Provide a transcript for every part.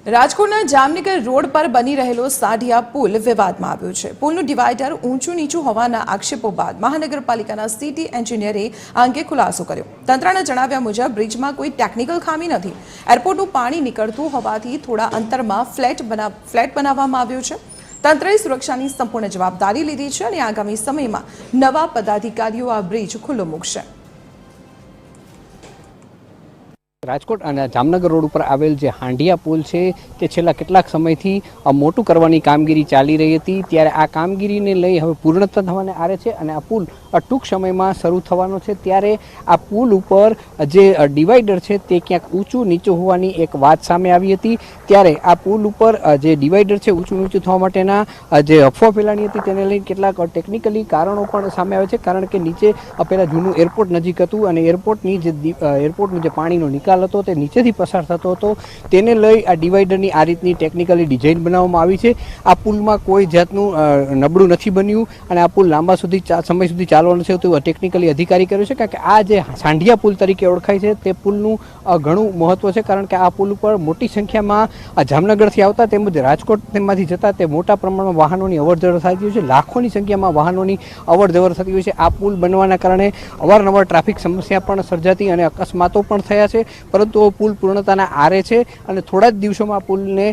રાજકોટના જામનગર રોડ પર બની રહેલો સાઢિયા પુલ વિવાદમાં આવ્યો છે। પુલનું ડિવાઈડર ઊંચું નીચું હોવાના આક્ષેપો બાદ મહાનગરપાલિકાના સિટી એન્જિનિયરે આ અંગે ખુલાસો કર્યો। તંત્રના જણાવ્યા મુજબ બ્રિજમાં કોઈ ટેકનિકલ ખામી નથી। એરપોર્ટનું પાણી નીકળતું હોવાથી થોડા અંતરમાં ફ્લેટ બનાવવામાં આવ્યો છે। તંત્રએ સુરક્ષાની સંપૂર્ણ જવાબદારી લીધી છે અને આગામી સમયમાં નવા પદાધિકારીઓ આ બ્રિજ ખુલ્લો મૂકશે। રાજકોટ અને જામનગર રોડ ઉપર આવેલ જે હાંડિયા પુલ છે તે છેલ્લા કેટલાક સમયથી મોટું કરવાની કામગીરી ચાલી રહી હતી। ત્યારે આ કામગીરીને લઈ હવે પૂર્ણતા થવાને આરે છે અને આ પુલ ટૂંક સમયમાં શરૂ થવાનો છે। ત્યારે આ પુલ ઉપર જે ડિવાઈડર છે તે ક્યાંક ઊંચું નીચું હોવાની એક વાત સામે આવી હતી। ત્યારે આ પુલ ઉપર જે ડિવાઈડર છે ઊંચું નીચું થવા માટેના જે અફવા ફેલાણી હતી તેને લઈને કેટલાક ટેકનિકલી કારણો પણ સામે આવે છે। કારણ કે નીચે પહેલાં જૂનું એરપોર્ટ નજીક હતું અને એરપોર્ટનું જે પાણીનો નિકાલ હતો તે નીચેથી પસાર થતો હતો, તેને લઈ આ ડિવાઈડરની આ રીતની ટેકનિકલી ડિઝાઇન બનાવવામાં આવી છે। આ પુલમાં કોઈ જાતનું નબળું નથી બન્યું અને આ પુલ લાંબા સમય સુધી ચાલવાનો છે તેવું ટેકનિકલી અધિકારી કર્યું છે। કારણ કે આ જે સાંઢિયા પુલ તરીકે ઓળખાય છે તે પુલનું ઘણું મહત્વ છે। કારણ કે આ પુલ ઉપર મોટી સંખ્યામાં જામનગરથી આવતા તેમજ રાજકોટમાંથી જતા તે મોટા પ્રમાણમાં વાહનોની અવરજવર થતી હોય છે। લાખોની સંખ્યામાં વાહનોની અવરજવર થતી હોય છે। આ પુલ બનવાના કારણે અવારનવાર ટ્રાફિક સમસ્યા પણ સર્જાતી અને અકસ્માતો પણ થયા છે। પરંતુ પુલ પૂર્ણતાના આરે છે અને થોડા જ દિવસોમાં પુલને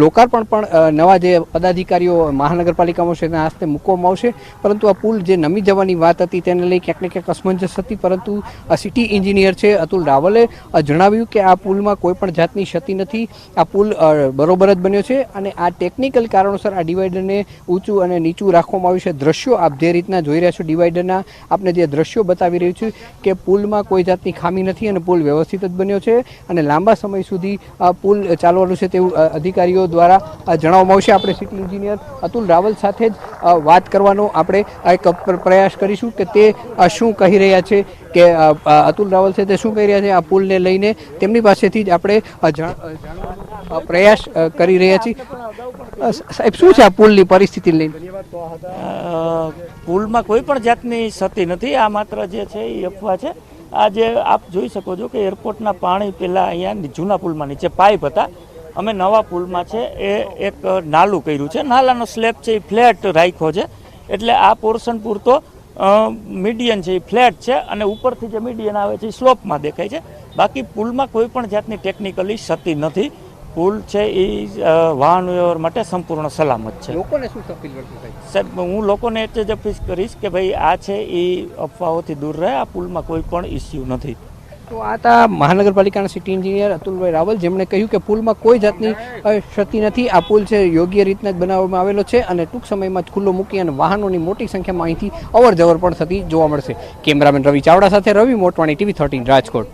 લોકાર્પણ પણ નવા જે પદાધિકારીઓ મહાનગરપાલિકામાં છે તેના હસ્તે મૂકવામાં આવશે। પરંતુ આ પુલ જે નમી જવાની વાત હતી તેને લઈ ક્યાંક ને ક્યાંક અસમંજસ હતી। પરંતુ સિટી એન્જિનિયર છે અતુલ રાવલે જણાવ્યું કે આ પુલમાં કોઈ પણ જાતની ક્ષતિ નથી, આ પુલ બરોબર જ બન્યો છે અને આ ટેકનિકલ કારણોસર આ ડિવાઈડરને ઊંચું અને નીચું રાખવામાં આવ્યું છે। દ્રશ્યો આપ જે રીતના જોઈ રહ્યા છો ડિવાઈડરના, આપને જે દ્રશ્યો બતાવી રહ્યું છું કે પુલમાં કોઈ જાતની ખામી નથી અને પુલ વ્યવસ્થિત જ બન્યો છે અને લાંબા સમય સુધી આ પુલ ચાલવાનું છે તેવું અધિકારીઓ દ્વારા જણાવવામાં આવશે। આપણે સિટી એન્જિનિયર અતુલ રાવલ સાથે જ વાત કરવાનો આપણે એક પ્રયાસ કરીશું કે તે શું કહી રહ્યા છે, કે અતુલ રાવલ છે તે શું કહી રહ્યા છે આ પુલને લઈને, તેમની પાસેથી જ આપણે જાણવાનો પ્રયાસ કરી રહ્યા છીએ। સાહેબ, શું છે આ પુલની પરિસ્થિતિ લઈને? પુલમાં કોઈ પણ જાતની ક્ષતિ નથી, આ માત્ર જે છે એ અફવા છે। આ જે આપ જોઈ શકો છો કે એરપોર્ટના પાણી પહેલાં અહીંયા જૂના પુલમાં નીચે પાઇપ હતા, અમે નવા પુલમાં છે એ એક નાલું કર્યું છે, નાલાનો સ્લેબ છે એ ફ્લેટ રાખ્યો છે। એટલે આ પોર્શન પૂરતો મીડિયન છે એ ફ્લેટ છે અને ઉપરથી જે મીડિયન આવે છે એ સ્લોપમાં દેખાય છે। બાકી પુલમાં કોઈ પણ જાતની ટેકનિકલી ક્ષતિ નથી। પુલ છે એ વાહન વ્યવહાર માટે સંપૂર્ણ સલામત છે। લોકોને શું અપીલ કરશો સાહેબ? હું લોકોને એટલે જ અપીલ કરીશ કે ભાઈ આ છે એ અફવાઓથી દૂર રહે, આ પુલમાં કોઈ પણ ઇસ્યુ નથી। તો આ હતા મહાનગરપાલિકાના સિટી એન્જિનિયર અતુલભાઈ રાવલ, જેમણે કહ્યું કે પુલમાં કોઈ જાતની ક્ષતિ નથી। આ પુલ છે યોગ્ય રીતના જ બનાવવામાં આવેલો છે અને ટૂંક સમયમાં જ ખુલ્લો મૂકી અને વાહનોની મોટી સંખ્યામાં અહીંથી અવર જવર પણ થતી જોવા મળશે। કેમેરામેન રવિ ચાવડા સાથે રવિ મોટવાણી, TV 13 રાજકોટ।